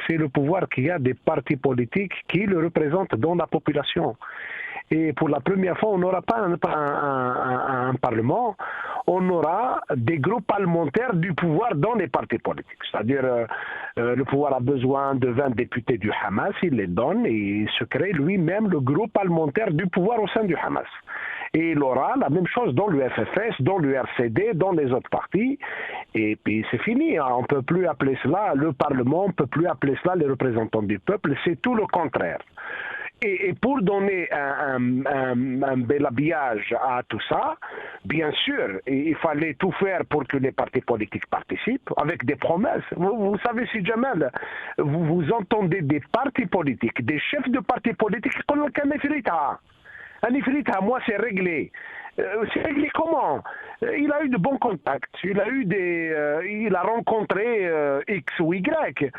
C'est le pouvoir qui a des partis politiques qui le représentent dans la population. Et pour la première fois, on n'aura pas un parlement, on aura des groupes parlementaires du pouvoir dans les partis politiques. C'est-à-dire, le pouvoir a besoin de 20 députés du Hamas, il les donne et il se crée lui-même le groupe parlementaire du pouvoir au sein du Hamas. Et il aura la même chose dans l'UFFS, dans l'URCD, dans les autres partis. Et puis c'est fini, hein. On ne peut plus appeler cela le Parlement, on ne peut plus appeler cela les représentants du peuple, c'est tout le contraire. Et pour donner un bel habillage à tout ça, bien sûr, il fallait tout faire pour que les partis politiques participent, avec des promesses. Vous savez, si Jamal, vous entendez des partis politiques, des chefs de partis politiques, moi c'est réglé. C'est réglé comment? Il a eu de bons contacts, il a rencontré X ou Y.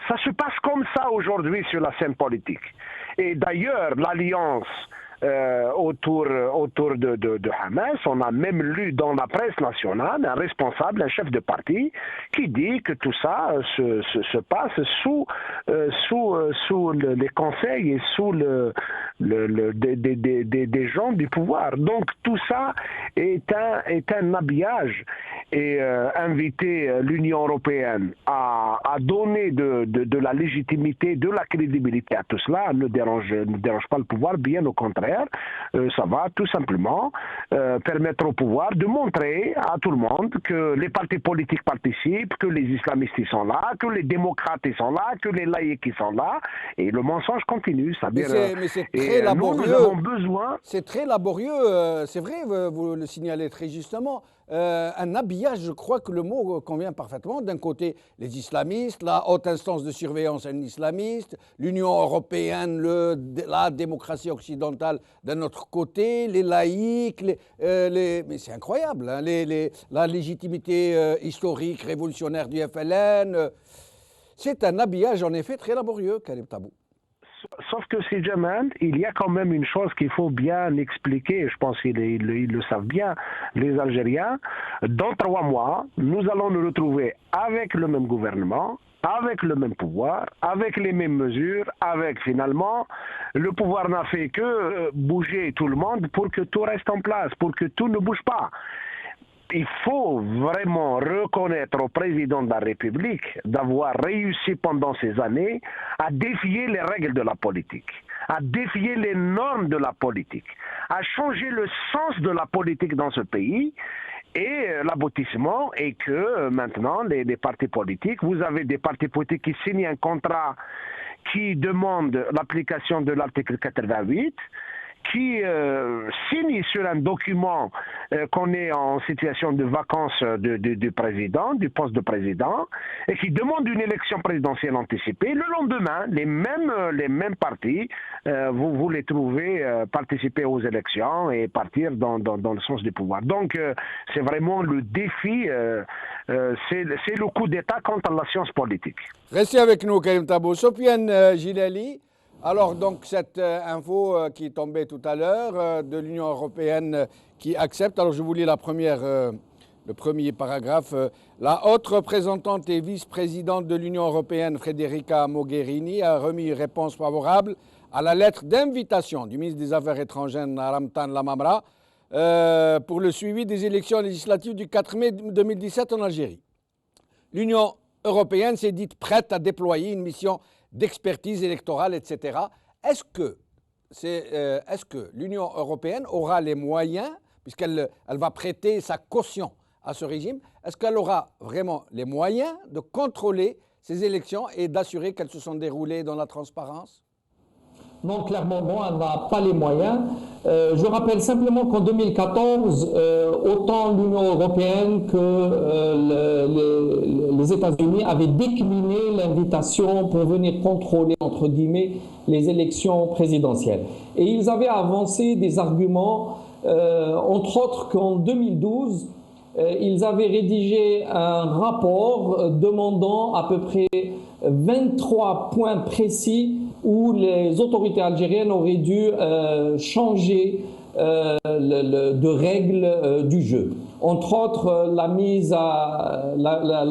Ça se passe comme ça aujourd'hui sur la scène politique. Et d'ailleurs, l'alliance autour de Hamas, on a même lu dans la presse nationale un responsable, un chef de parti, qui dit que tout ça se passe sous les conseils et sous des gens du pouvoir. Donc tout ça est un habillage. Et inviter l'Union européenne à donner de la légitimité, de la crédibilité à tout cela ne dérange pas le pouvoir, bien au contraire. Ça va tout simplement permettre au pouvoir de montrer à tout le monde que les partis politiques participent, que les islamistes ils sont là, que les démocrates ils sont là, que les laïcs ils sont là, et le mensonge continue. Mais c'est très laborieux. Nous avons besoin... C'est très laborieux, c'est vrai, vous le signalez très justement. Un habillage, je crois que le mot convient parfaitement. D'un côté, les islamistes, la haute instance de surveillance un islamiste, l'Union européenne, la démocratie occidentale d'un autre côté, les laïcs, mais c'est incroyable, hein, la légitimité historique, révolutionnaire du FLN. C'est un habillage en effet très laborieux, Karim Tabou. Sauf que c'est Jamal, il y a quand même une chose qu'il faut bien expliquer, je pense qu'ils le savent bien, les Algériens. Dans 3 mois, nous allons nous retrouver avec le même gouvernement, avec le même pouvoir, avec les mêmes mesures, avec finalement, le pouvoir n'a fait que bouger tout le monde pour que tout reste en place, pour que tout ne bouge pas. Il faut vraiment reconnaître au président de la République d'avoir réussi pendant ces années à défier les règles de la politique, à défier les normes de la politique, à changer le sens de la politique dans ce pays. Et l'aboutissement est que maintenant, les partis politiques, vous avez des partis politiques qui signent un contrat qui demande l'application de l'article 88, qui signe sur un document qu'on est en situation de vacances du président, du poste de président, et qui demande une élection présidentielle anticipée. Le lendemain, les mêmes partis, vous les trouvez participer aux élections et partir dans le sens du pouvoir. Donc, c'est vraiment le défi, c'est le coup d'État contre la science politique. Restez avec nous, Karim Tabou. Sofiane Gilali. Alors, donc, cette info qui est tombée tout à l'heure de l'Union européenne qui accepte, alors je vous lis le premier paragraphe. La haute représentante et vice-présidente de l'Union européenne, Federica Mogherini, a remis une réponse favorable à la lettre d'invitation du ministre des Affaires étrangères, Ramtan Lamamra, pour le suivi des élections législatives du 4 mai 2017 en Algérie. L'Union européenne s'est dite prête à déployer une mission d'expertise électorale, etc. Est-ce que l'Union européenne aura les moyens, puisqu'elle va prêter sa caution à ce régime, est-ce qu'elle aura vraiment les moyens de contrôler ces élections et d'assurer qu'elles se sont déroulées dans la transparence ? Non, clairement, non, elle n'a pas les moyens. Je rappelle simplement qu'en 2014, autant l'Union européenne que les États-Unis avaient décliné l'invitation pour venir contrôler, entre guillemets, les élections présidentielles. Et ils avaient avancé des arguments, entre autres qu'en 2012, ils avaient rédigé un rapport demandant à peu près 23 points précis où les autorités algériennes auraient dû changer de règles du jeu. Entre autres, la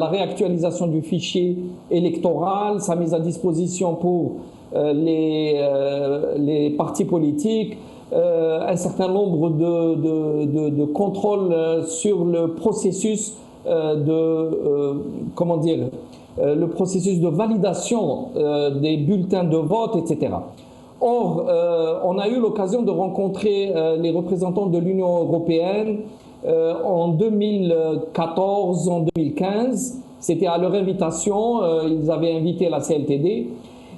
réactualisation du fichier électoral, sa mise à disposition pour les partis politiques, un certain nombre de contrôles sur le processus le processus de validation des bulletins de vote, etc. Or, on a eu l'occasion de rencontrer les représentants de l'Union européenne en 2014, en 2015. C'était à leur invitation, ils avaient invité la CLTD.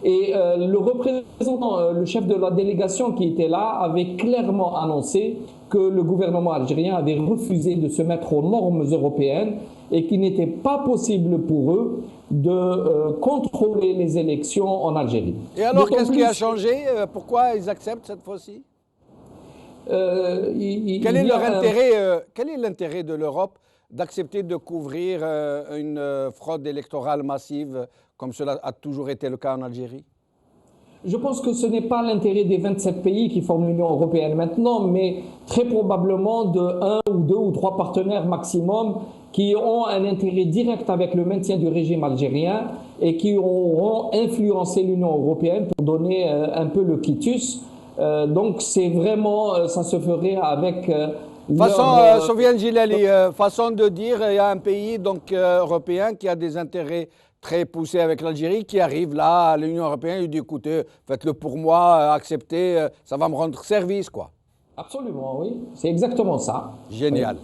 Et le représentant, le chef de la délégation qui était là, avait clairement annoncé que le gouvernement algérien avait refusé de se mettre aux normes européennes et qu'il n'était pas possible pour eux de contrôler les élections en Algérie. Et alors, qu'est-ce qui a changé? Pourquoi ils acceptent cette fois-ci? Quel est l'intérêt de l'Europe d'accepter de couvrir une fraude électorale massive comme cela a toujours été le cas en Algérie? Je pense que ce n'est pas l'intérêt des 27 pays qui forment l'Union européenne maintenant, mais très probablement de 1 ou 2 ou 3 partenaires maximum qui ont un intérêt direct avec le maintien du régime algérien et qui auront influencé l'Union européenne pour donner un peu le quitus. Donc c'est vraiment, ça se ferait avec... Sofiane Gilali, façon de dire, il y a un pays donc, européen qui a des intérêts très poussés avec l'Algérie, qui arrive là à l'Union européenne et dit écoutez, faites-le pour moi, acceptez, ça va me rendre service, quoi. Absolument, oui, c'est exactement ça. Génial.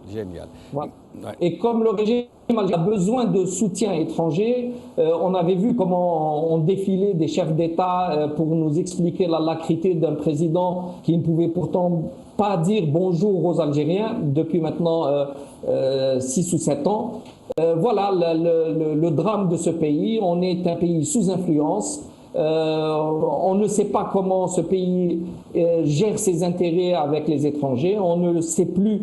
Oui. Génial. Voilà. Ouais. Et comme le régime a besoin de soutien étranger, on avait vu comment on défilait des chefs d'État pour nous expliquer la lacrité d'un président qui ne pouvait pourtant pas dire bonjour aux Algériens depuis maintenant 6 ou 7 ans. Voilà le drame de ce pays. On est un pays sous influence. On ne sait pas comment ce pays gère ses intérêts avec les étrangers. On ne sait plus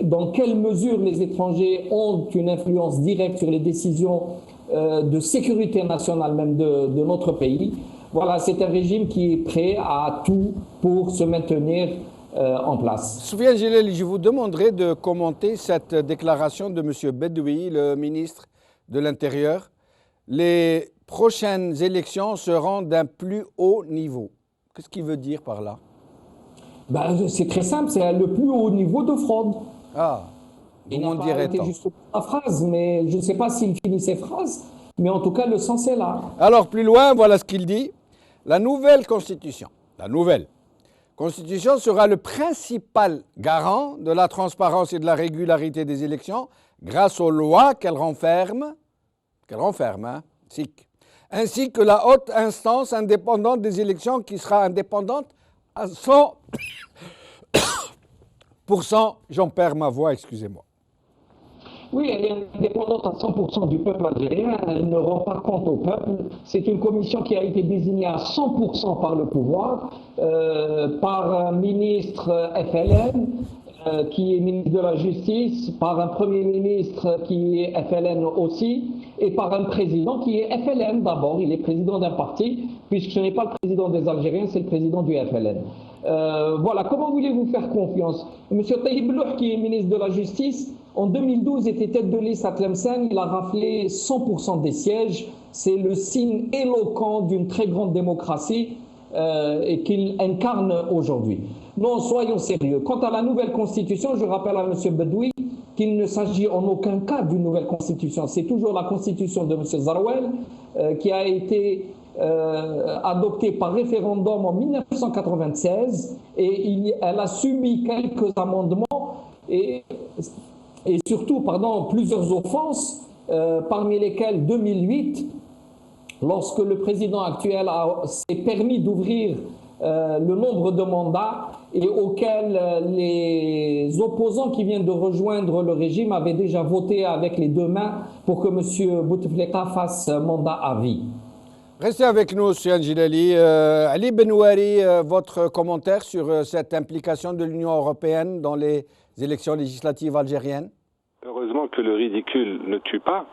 dans quelle mesure les étrangers ont une influence directe sur les décisions de sécurité nationale même de notre pays. Voilà, c'est un régime qui est prêt à tout pour se maintenir en place. Soufiane Jalali, je vous demanderai de commenter cette déclaration de M. Bedoui, le ministre de l'Intérieur. Les prochaines élections seront d'un plus haut niveau. Qu'est-ce qu'il veut dire par là? C'est très simple, c'est le plus haut niveau de fraude. Ah, vous m'en direz tant. Juste la phrase, mais je ne sais pas s'il finit ses phrases, mais en tout cas, le sens est là. Alors, plus loin, voilà ce qu'il dit. La nouvelle Constitution sera le principal garant de la transparence et de la régularité des élections grâce aux lois qu'elle renferme, ainsi que la haute instance indépendante des élections qui sera indépendante à 100%. J'en perds ma voix, excusez-moi. Oui, elle est indépendante à 100% du peuple algérien, elle ne rend pas compte au peuple. C'est une commission qui a été désignée à 100% par le pouvoir, par un ministre FLN, qui est ministre de la Justice, par un Premier ministre qui est FLN aussi, et par un président qui est FLN d'abord. Il est président d'un parti, puisque ce n'est pas le président des Algériens, c'est le président du FLN. Voilà, comment voulez-vous faire confiance? Monsieur Taïb Louh, qui est ministre de la Justice, en 2012 était tête de liste à Tlemcen, il a raflé 100% des sièges. C'est le signe éloquent d'une très grande démocratie et qu'il incarne aujourd'hui. Non, soyons sérieux. Quant à la nouvelle constitution, je rappelle à M. Bedoui qu'il ne s'agit en aucun cas d'une nouvelle constitution. C'est toujours la constitution de M. Zarouel qui a été adoptée par référendum en 1996 et elle a subi quelques amendements et surtout, plusieurs offenses, parmi lesquelles 2008, lorsque le président actuel s'est permis d'ouvrir le nombre de mandats et auxquels les opposants qui viennent de rejoindre le régime avaient déjà voté avec les deux mains pour que M. Bouteflika fasse mandat à vie. Restez avec nous, Soufiane Jalali. Ali Benouari, votre commentaire sur cette implication de l'Union européenne dans les élections législatives algériennes? Heureusement que le ridicule ne tue pas,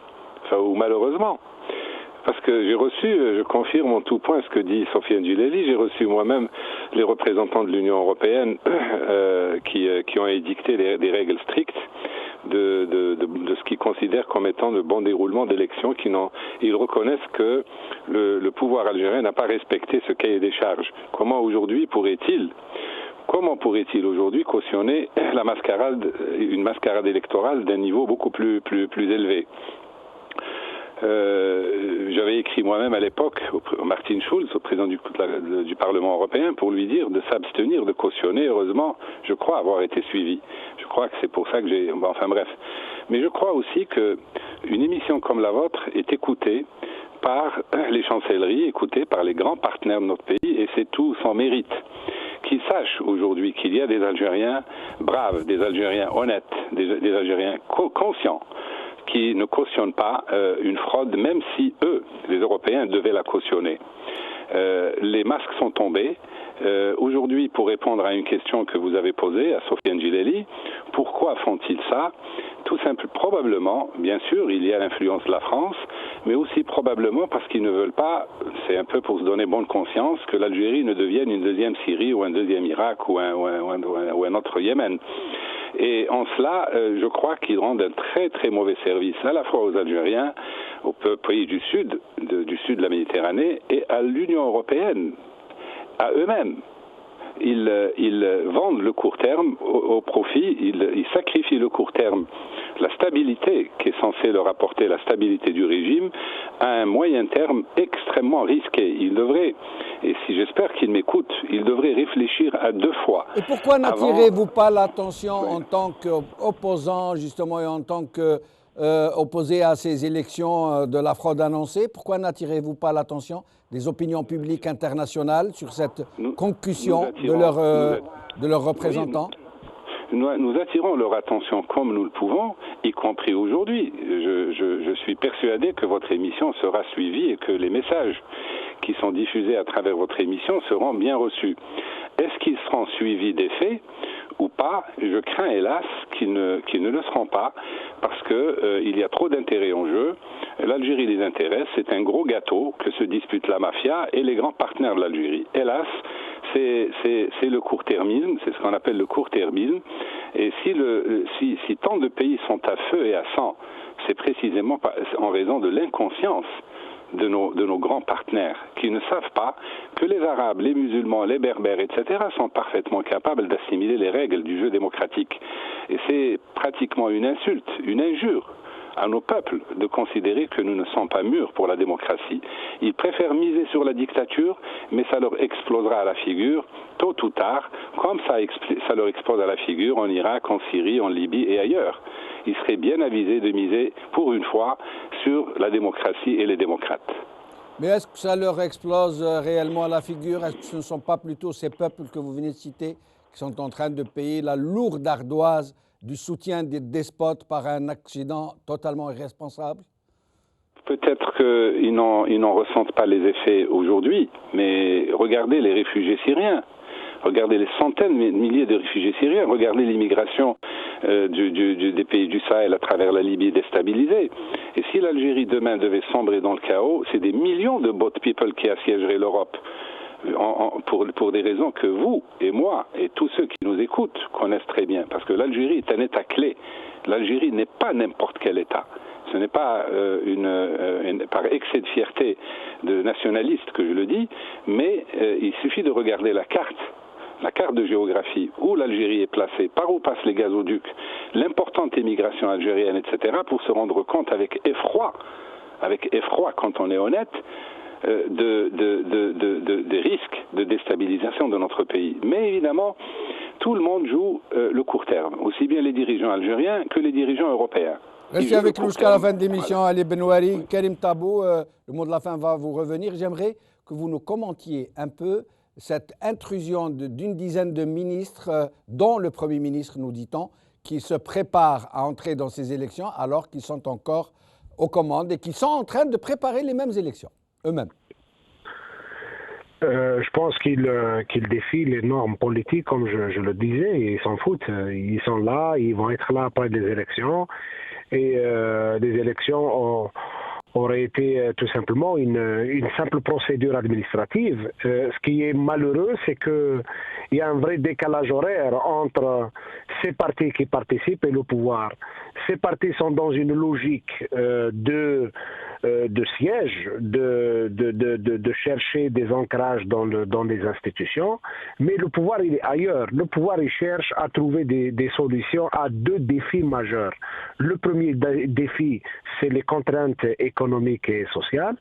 ou malheureusement. Parce que j'ai reçu, je confirme en tout point ce que dit Soufiane Jalali, j'ai reçu moi-même les représentants de l'Union européenne qui ont édicté des règles strictes de ce qu'ils considèrent comme étant le bon déroulement d'élections. Ils reconnaissent que le pouvoir algérien n'a pas respecté ce cahier des charges. Comment pourrait-il aujourd'hui cautionner une mascarade électorale d'un niveau beaucoup plus élevé? J'avais écrit moi-même à l'époque au Martin Schulz, au président du Parlement européen, pour lui dire de s'abstenir de cautionner. Heureusement, je crois avoir été suivi. Je crois que c'est pour ça que enfin bref. Mais je crois aussi qu'une émission comme la vôtre est écoutée par les chancelleries, écoutée par les grands partenaires de notre pays, et c'est tout son mérite. Qu'ils sachent aujourd'hui qu'il y a des Algériens braves, des Algériens honnêtes, des Algériens conscients, qui ne cautionnent pas une fraude, même si eux, les Européens, devaient la cautionner. Les masques sont tombés. Aujourd'hui, pour répondre à une question que vous avez posée à Soufiane Jalali, pourquoi font-ils ça? Tout simplement, probablement, bien sûr, il y a l'influence de la France, mais aussi probablement parce qu'ils ne veulent pas, c'est un peu pour se donner bonne conscience, que l'Algérie ne devienne une deuxième Syrie ou un deuxième Irak ou un autre Yémen. Et en cela, je crois qu'ils rendent un très très mauvais service à la fois aux Algériens, aux pays du sud de la Méditerranée et à l'Union européenne, à eux-mêmes. ils vendent le court terme au profit, ils sacrifient le court terme, la stabilité qui est censée leur apporter la stabilité du régime, à un moyen terme extrêmement risqué. Ils devraient, et si j'espère qu'ils m'écoutent, ils devraient réfléchir à 2 fois. Et pourquoi n'attirez-vous pas l'attention en tant qu'opposant, justement, et en tant qu'opposé à ces élections de la fraude annoncée? Pourquoi n'attirez-vous pas l'attention des opinions publiques internationales sur cette concussion de leurs représentants? Nous attirons leur attention comme nous le pouvons, y compris aujourd'hui. Je suis persuadé que votre émission sera suivie et que les messages qui sont diffusés à travers votre émission seront bien reçus. Est-ce qu'ils seront suivis des faits ou pas? Je crains hélas qu'ils ne le seront pas parce qu'il y a trop d'intérêts en jeu. L'Algérie les intéresse, c'est un gros gâteau que se disputent la mafia et les grands partenaires de l'Algérie. Hélas, c'est le court-termisme, c'est ce qu'on appelle le court-termisme. Et si tant de pays sont à feu et à sang, c'est précisément en raison de l'inconscience de nos grands partenaires qui ne savent pas que les Arabes, les musulmans, les Berbères, etc. sont parfaitement capables d'assimiler les règles du jeu démocratique. Et c'est pratiquement une insulte, une injure à nos peuples de considérer que nous ne sommes pas mûrs pour la démocratie. Ils préfèrent miser sur la dictature, mais ça leur explosera à la figure, tôt ou tard, comme ça leur explose à la figure en Irak, en Syrie, en Libye et ailleurs. Il serait bien avisé de miser, pour une fois, sur la démocratie et les démocrates. Mais est-ce que ça leur explose réellement à la figure? Est-ce que ce ne sont pas plutôt ces peuples que vous venez de citer qui sont en train de payer la lourde ardoise du soutien des despotes par un accident totalement irresponsable? Peut-être qu'ils n'en ressentent pas les effets aujourd'hui, mais regardez les réfugiés syriens. Regardez les centaines de milliers de réfugiés syriens. Regardez l'immigration des pays du Sahel à travers la Libye déstabilisée. Et si l'Algérie demain devait sombrer dans le chaos, c'est des millions de boat people qui assiégeraient l'Europe. Pour des raisons que vous et moi et tous ceux qui nous écoutent connaissent très bien. Parce que l'Algérie est un État clé. L'Algérie n'est pas n'importe quel État. Ce n'est pas par excès de fierté de nationaliste que je le dis, mais il suffit de regarder la carte de géographie, où l'Algérie est placée, par où passent les gazoducs, l'importante émigration algérienne, etc., pour se rendre compte avec effroi, quand on est honnête, des risques de déstabilisation de notre pays. Mais évidemment, tout le monde joue le court terme, aussi bien les dirigeants algériens que les dirigeants européens. Restez avec nous jusqu'à la fin de l'émission, Ali Benouari. Karim Tabou, le mot de la fin va vous revenir. J'aimerais que vous nous commentiez un peu cette intrusion d'une dizaine de ministres, dont le Premier ministre, nous dit-on, qui se préparent à entrer dans ces élections alors qu'ils sont encore aux commandes et qui sont en train de préparer les mêmes élections, eux-mêmes. Je pense qu'ils défient les normes politiques, comme je le disais, et ils s'en foutent. Ils sont là, ils vont être là après des élections, et les élections aurait été tout simplement une simple procédure administrative. Ce qui est malheureux, c'est qu'il y a un vrai décalage horaire entre ces partis qui participent et le pouvoir. Ces partis sont dans une logique de siège, de chercher des ancrages dans les institutions, mais le pouvoir il est ailleurs. Le pouvoir il cherche à trouver des solutions à 2 défis majeurs. Le premier défi, c'est les contraintes économiques et sociales.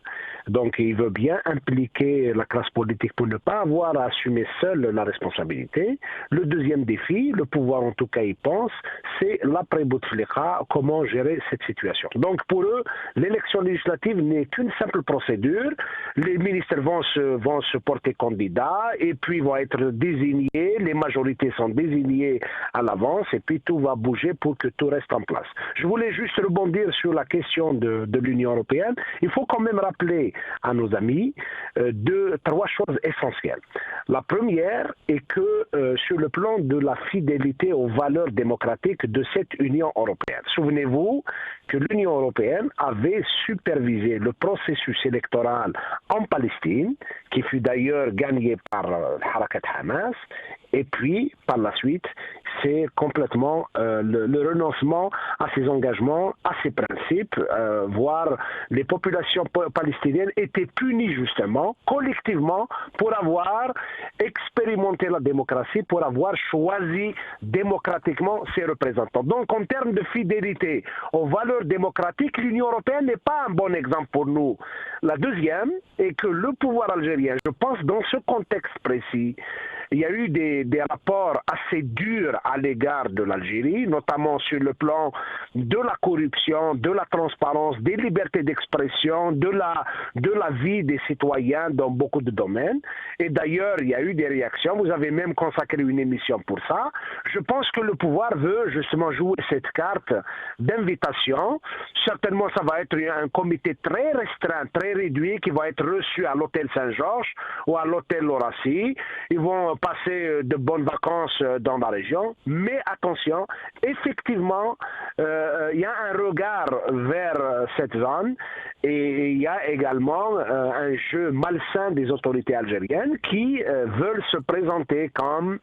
Donc il veut bien impliquer la classe politique pour ne pas avoir à assumer seule la responsabilité. Le deuxième défi, le pouvoir en tout cas y pense, c'est l'après-Bouteflika, comment gérer cette situation. Donc pour eux, l'élection législative n'est qu'une simple procédure. Les ministres vont se porter candidats et puis vont être désignés, les majorités sont désignées à l'avance et puis tout va bouger pour que tout reste en place. Je voulais juste rebondir sur la question de l'Union européenne. Il faut quand même rappeler à nos amis 3 choses essentielles. La première est que sur le plan de la fidélité aux valeurs démocratiques de cette Union européenne. Souvenez-vous que l'Union européenne avait supervisé le processus électoral en Palestine, qui fut d'ailleurs gagné par Harakat Hamas, et puis par la suite, c'est complètement le renoncement à ses engagements, à ses principes, voire les populations palestiniennes étaient punies justement, collectivement, pour avoir expérimenté la démocratie, pour avoir choisi démocratiquement ses représentants. Donc en termes de fidélité aux valeurs démocratiques, l'Union européenne n'est pas un bon exemple pour nous. La deuxième est que le pouvoir algérien, je pense dans ce contexte précis, il y a eu des rapports assez durs à l'égard de l'Algérie, notamment sur le plan de la corruption, de la transparence, des libertés d'expression, de la vie des citoyens dans beaucoup de domaines. Et d'ailleurs, il y a eu des réactions. Vous avez même consacré une émission pour ça. Je pense que le pouvoir veut justement jouer cette carte d'invitation. Certainement, ça va être un comité très restreint, très réduit, qui va être reçu à l'hôtel Saint-Georges ou à l'hôtel Lorassi. Ils vont passer de bonnes vacances dans la région. Mais attention, effectivement, il y a un regard vers cette zone et il y a également un jeu malsain des autorités algériennes qui veulent se présenter comme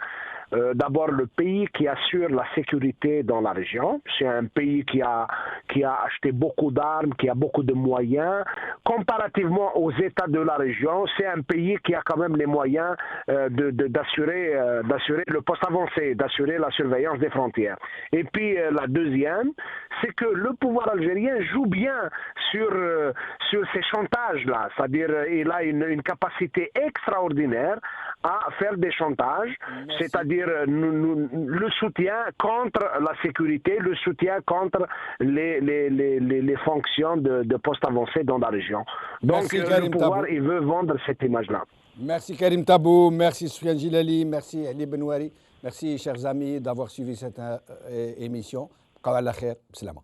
d'abord le pays qui assure la sécurité dans la région. C'est un pays qui a acheté beaucoup d'armes, qui a beaucoup de moyens. Comparativement aux États de la région, c'est un pays qui a quand même les moyens d'assurer le poste avancé, d'assurer la surveillance des frontières. Et puis la deuxième, c'est que le pouvoir algérien joue bien sur ces chantages-là. C'est-à-dire il a une capacité extraordinaire à faire des chantages, c'est-à-dire le soutien contre la sécurité, le soutien contre les fonctions de postes avancés dans la région. Donc le pouvoir, il veut vendre cette image-là. Merci Karim Tabou, merci Soufiane Jilali, merci Ali Benouari, merci chers amis d'avoir suivi cette émission. Qawal la khair, salama.